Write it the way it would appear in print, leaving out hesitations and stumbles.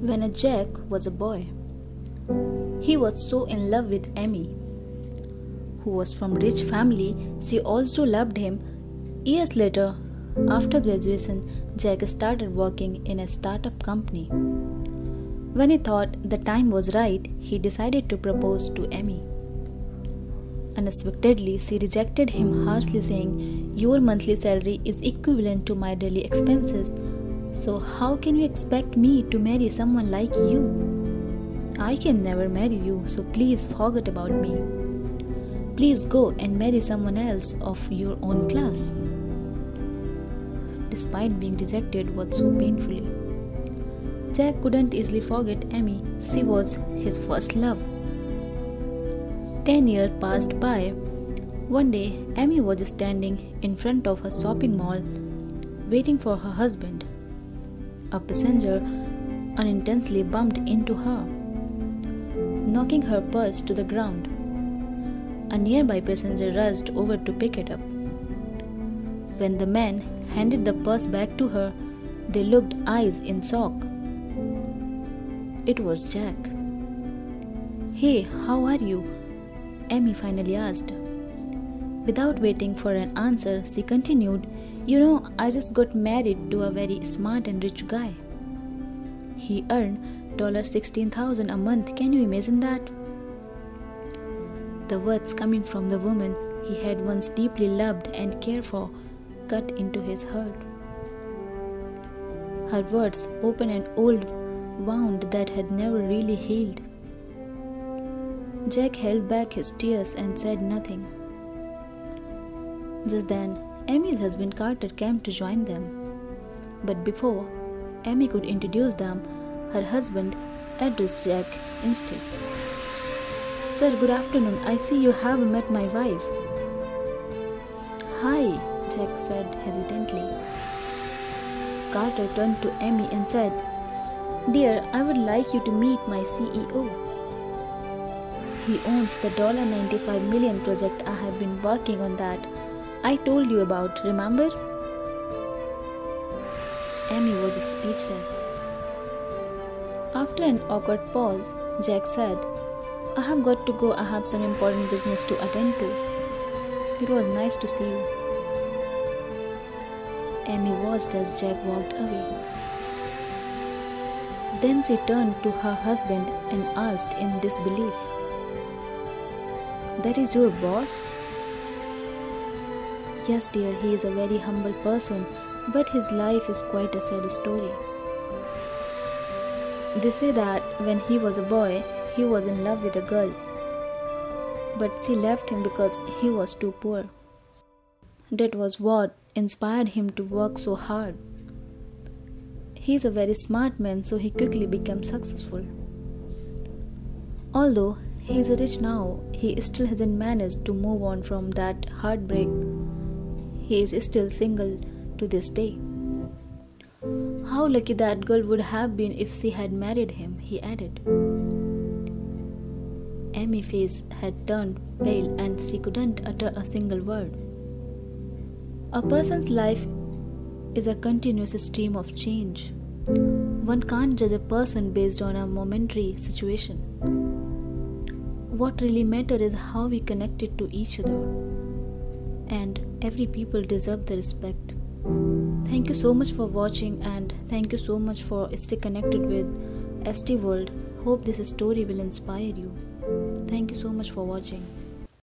When a Jack was a boy, he was so in love with Amy, who was from rich family. She also loved him. Years later, after graduation, Jack started working in a startup company. When he thought the time was right, he decided to propose to Amy. Unexpectedly, she rejected him harshly, saying, "Your monthly salary is equivalent to my daily expenses, so how can you expect me to marry someone like you? I can never marry you, so please forget about me. Please go and marry someone else of your own class." Despite being rejected so painfully, Jack couldn't easily forget Amy. She was his first love. 10 years passed by. One day, Amy was standing in front of a shopping mall waiting for her husband. A passenger unintentionally bumped into her, knocking her purse to the ground. A nearby passenger rushed over to pick it up. When the man handed the purse back to her, they looked eyes in shock. It was Jack. "Hey, how are you?" Amy finally asked. Without waiting for an answer, she continued, "You know, I just got married to a very smart and rich guy. He earned $16,000 a month. Can you imagine that?" The words coming from the woman he had once deeply loved and cared for cut into his heart. Her words opened an old wound that had never really healed. Jack held back his tears and said nothing. Just then, Amy's husband Carter came to join them. But before Amy could introduce them, her husband addressed Jack instead. "Sir, good afternoon. I see you have met my wife." "Hi," Jack said hesitantly. Carter turned to Amy and said, "Dear, I would like you to meet my CEO. He owns the $95 million project I have been working on that I told you about, remember?" Amy was speechless. After an awkward pause, Jack said, "I have got to go. I have some important business to attend to. It was nice to see you." Amy watched as Jack walked away. Then she turned to her husband and asked in disbelief, "That is your boss?" "Yes, dear, he is a very humble person, but his life is quite a sad story. They say that when he was a boy, he was in love with a girl, but she left him because he was too poor. That was what inspired him to work so hard. He is a very smart man, so he quickly became successful. Although he is rich now, he still hasn't managed to move on from that heartbreak. He is still single to this day. How lucky that girl would have been if she had married him," he added. Amy's face had turned pale and she couldn't utter a single word. A person's life is a continuous stream of change. One can't judge a person based on a momentary situation. What really matters is how we connected to each other. And every people deserve the respect. Thank you so much for watching, and thank you so much for stay connected with ST World. Hope this story will inspire you. Thank you so much for watching.